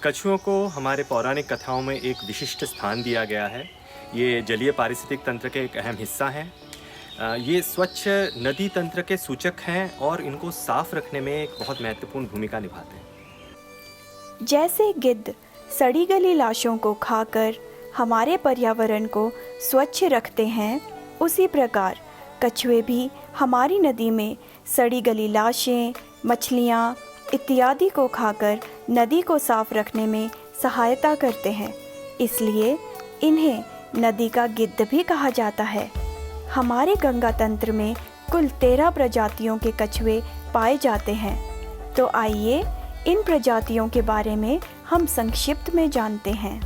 कछुओं को हमारे पौराणिक कथाओं में एक विशिष्ट स्थान दिया गया है। ये जलीय पारिस्थितिक तंत्र के एक अहम हिस्सा हैं। ये स्वच्छ नदी तंत्र के सूचक हैं और इनको साफ रखने में एक बहुत महत्वपूर्ण भूमिका निभाते हैं। जैसे गिद्ध सड़ी गली लाशों को खाकर हमारे पर्यावरण को स्वच्छ रखते हैं, उसी प्रकार कछुए भी हमारी नदी में सड़ी गली लाशें, मछलियाँ इत्यादि को खाकर नदी को साफ रखने में सहायता करते हैं। इसलिए इन्हें नदी का गिद्ध भी कहा जाता है। हमारे गंगा तंत्र में कुल 13 प्रजातियों के कछुए पाए जाते हैं। तो आइए इन प्रजातियों के बारे में हम संक्षिप्त में जानते हैं।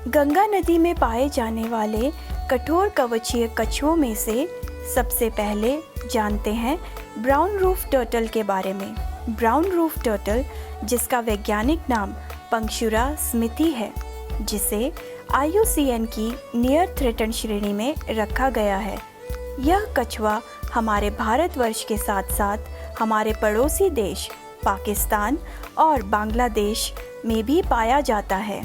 गंगा नदी में पाए जाने वाले कठोर कवचीय कछुओं में से सबसे पहले जानते हैं ब्राउन रूफ टर्टल के बारे में। ब्राउन रूफ टर्टल, जिसका वैज्ञानिक नाम पंक्षुरा स्मिथी है, जिसे IUCN की नियर थ्रेटन श्रेणी में रखा गया है। यह कछुआ हमारे भारतवर्ष के साथ साथ हमारे पड़ोसी देश पाकिस्तान और बांग्लादेश में भी पाया जाता है।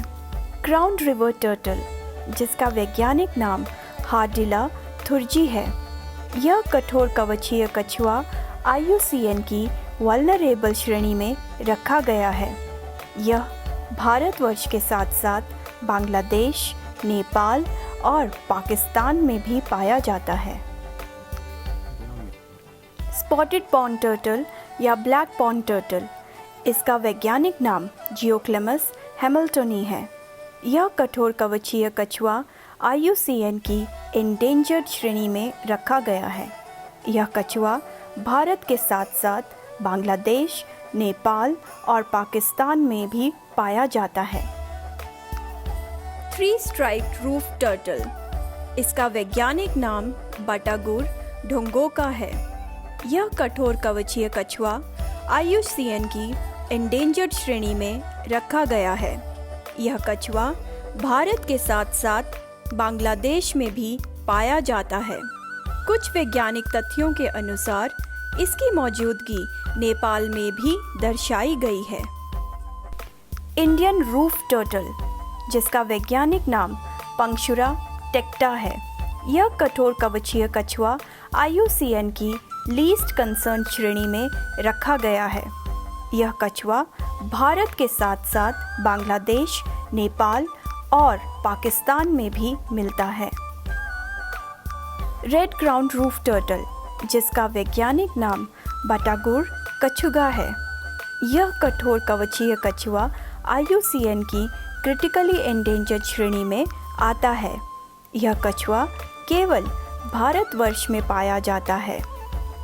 क्राउन रिवर टर्टल, जिसका वैज्ञानिक नाम हार्डिला थुर्जी है, यह कठोर कवचीय कछुआ IUCN की वल्नरेबल श्रेणी में रखा गया है। यह भारतवर्ष के साथ साथ बांग्लादेश, नेपाल और पाकिस्तान में भी पाया जाता है। स्पॉटेड पॉन्ड टर्टल या ब्लैक पॉन्ड टर्टल, इसका वैज्ञानिक नाम जियोक्लेमस हैमिल्टनी है। यह कठोर कवचीय कछुआ IUCN की एंडेंजर्ड श्रेणी में रखा गया है। यह कछुआ भारत के साथ साथ बांग्लादेश, नेपाल और पाकिस्तान में भी पाया जाता है। 3 स्ट्राइप्ड रूफ टर्टल, इसका वैज्ञानिक नाम बाटागुर ढोंगोका है। यह कठोर कवचीय कछुआ IUCN की एंडेंजर्ड श्रेणी में रखा गया है। यह कछुआ भारत के साथ साथ बांग्लादेश में भी पाया जाता है। कुछ वैज्ञानिक तथ्यों के अनुसार इसकी मौजूदगी नेपाल में भी दर्शाई गई है। इंडियन रूफ टर्टल, जिसका वैज्ञानिक नाम पंक्षुरा टेक्टा है, यह कठोर कवचीय कछुआ IUCN की लीस्ट कंसर्न श्रेणी में रखा गया है। यह कछुआ भारत के साथ साथ बांग्लादेश, नेपाल और पाकिस्तान में भी मिलता है। रेड क्राउन रूफ टर्टल, जिसका वैज्ञानिक नाम बाटागुर कछुगा है, यह कठोर कवचीय कछुआ IUCN की क्रिटिकली एंडेंजर्ड श्रेणी में आता है। यह कछुआ केवल भारतवर्ष में पाया जाता है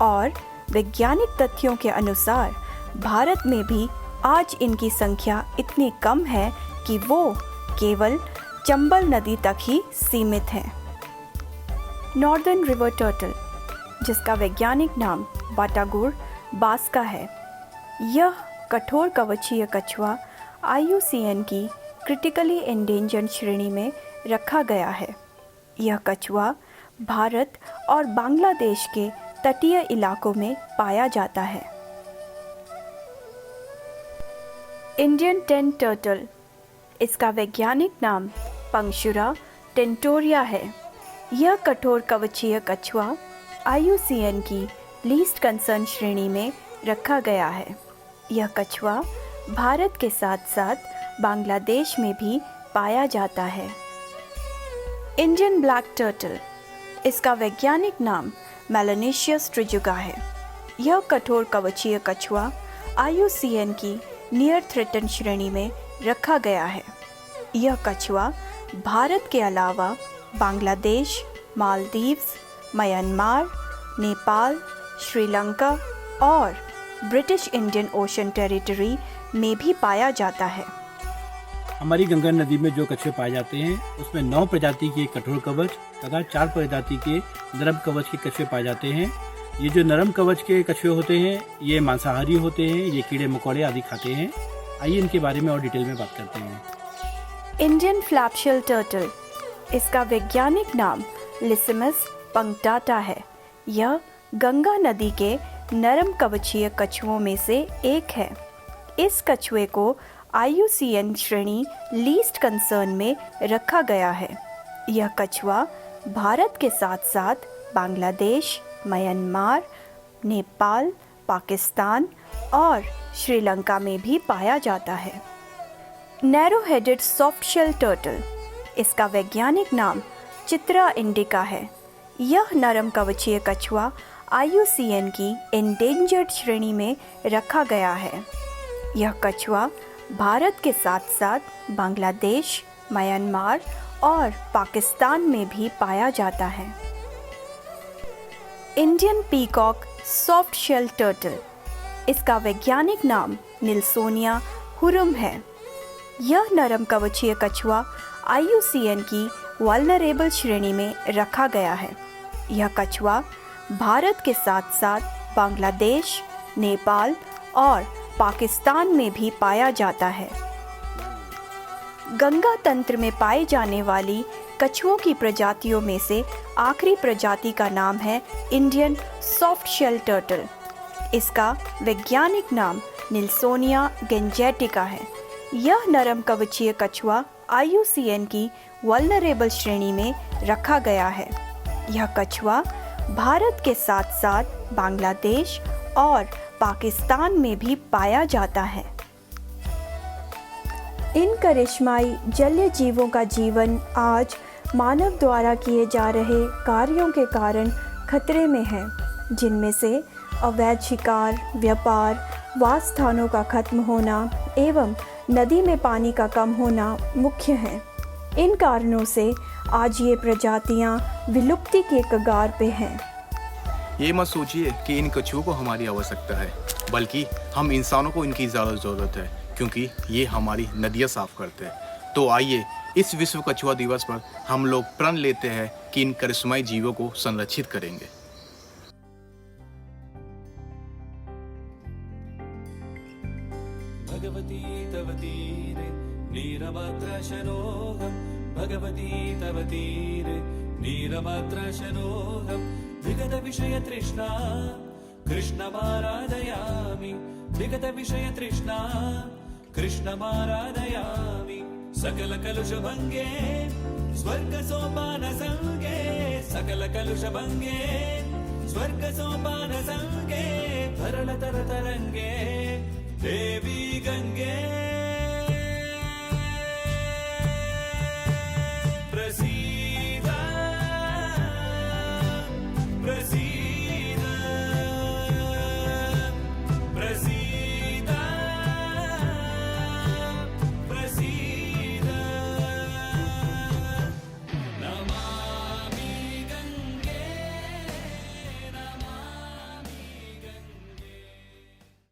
और वैज्ञानिक तथ्यों के अनुसार भारत में भी आज इनकी संख्या इतनी कम है कि वो केवल चंबल नदी तक ही सीमित है। नॉर्दर्न रिवर टर्टल, जिसका वैज्ञानिक नाम बाटागुर बास्का है, यह कठोर कवचीय कछुआ IUCN की क्रिटिकली एंडेंजर्ड श्रेणी में रखा गया है। यह कछुआ भारत और बांग्लादेश के तटीय इलाकों में पाया जाता है। इंडियन टेंट टर्टल, इसका वैज्ञानिक नाम पंक्षुरा टेंटोरिया है। यह कठोर कवचीय कछुआ IUCN की लीस्ट कंसर्न श्रेणी में रखा गया है। यह कछुआ भारत के साथ साथ बांग्लादेश में भी पाया जाता है। इंडियन ब्लैक टर्टल, इसका वैज्ञानिक नाम मेलानेशियस ट्रिजुगा है। यह कठोर कवचीय कछुआ IUCN की नियर थ्रेटन श्रेणी में रखा गया है। यह कछुआ भारत के अलावा बांग्लादेश, मालदीव्स, म्यांमार, नेपाल, श्रीलंका और ब्रिटिश इंडियन ओशन टेरिटरी में भी पाया जाता है। हमारी गंगा नदी में जो कछुए पाए जाते हैं उसमें 9 प्रजाति के कठोर कवच तथा 4 प्रजाति के नरम कवच के कछुए पाए जाते हैं। ये जो नरम कवच के कछुए होते हैं ये मांसाहारी होते हैं, ये कीड़े मकोड़े आदि खाते हैं। आइए इनके बारे में और डिटेल में बात करते हैं। इंडियन फ्लैपशेल टर्टल, इसका वैज्ञानिक नाम लिसिमस पंक्टाटा है। यह गंगा नदी के नरम कवचीय कछुओं में से एक है। इस कछुए को IUCN श्रेणी लीस्ट कंसर्न में रखा गया है। यह कछुआ भारत के साथ साथ बांग्लादेश, म्यांमार, नेपाल, पाकिस्तान और श्रीलंका में भी पाया जाता है। Narrow headed soft shell turtle, इसका वैज्ञानिक नाम चित्रा इंडिका है। यह नरम कवचीय कछुआ IUCN की एंडेंजर्ड श्रेणी में रखा गया है। यह कछुआ भारत के साथ साथ बांग्लादेश, म्यांमार और पाकिस्तान में भी पाया जाता है। Indian peacock soft shell turtle, इसका वैज्ञानिक नाम निल्सोनिया हुरुम है। यह नरम कवचीय कछुआ IUCN की वल्नरेबल श्रेणी में रखा गया है। यह कछुआ भारत के साथ साथ बांग्लादेश, नेपाल और पाकिस्तान में भी पाया जाता है। गंगा तंत्र में पाई जाने वाली कछुओं की प्रजातियों में से आखिरी प्रजाति का नाम है इंडियन सॉफ्ट शेल टर्टल। इसका वैज्ञानिक नाम निल्सोनिया गेंजेटिका है। यह नरम कवचीय कछुआ IUCN की वल्नरेबल श्रेणी में रखा गया है। यह कछुआ भारत के साथ साथ बांग्लादेश और पाकिस्तान में भी पाया जाता है। इन करिश्माई जलीय जीवों का जीवन आज मानव द्वारा किए जा रहे कार्यों के कारण खतरे में है, जिनमें से अवैध शिकार, व्यापार, वास स्थानों का खत्म होना एवं नदी में पानी का कम होना मुख्य हैं। इन कारणों से आज ये प्रजातियां विलुप्ति के कगार पे हैं। ये मत सोचिए कि इन कछुओं को हमारी आवश्यकता है, बल्कि हम इंसानों को इनकी ज़्यादा ज़रूरत है, क्योंकि ये हमारी नदियाँ साफ करते हैं। तो आइए इस विश्व कछुआ दिवस पर हम लोग प्रण लेते हैं कि इन करिश्माई जीवों को संरक्षित करेंगे। भगवती तव तीरे नीरमात्रशनोऽहं, भगवती तव तीरे नीरमात्रशनोऽहं, विगतविषयतृष्णा कृष्णमाराधयामि, विगतविषयतृष्णा कृष्णमाराधयामि। सकलकलुषभङ्गे स्वर्गसोपानसङ्गे, सकलकलुषभङ्गे स्वर्गसोपानसङ्गे, तरलतरतरङ्गे देवी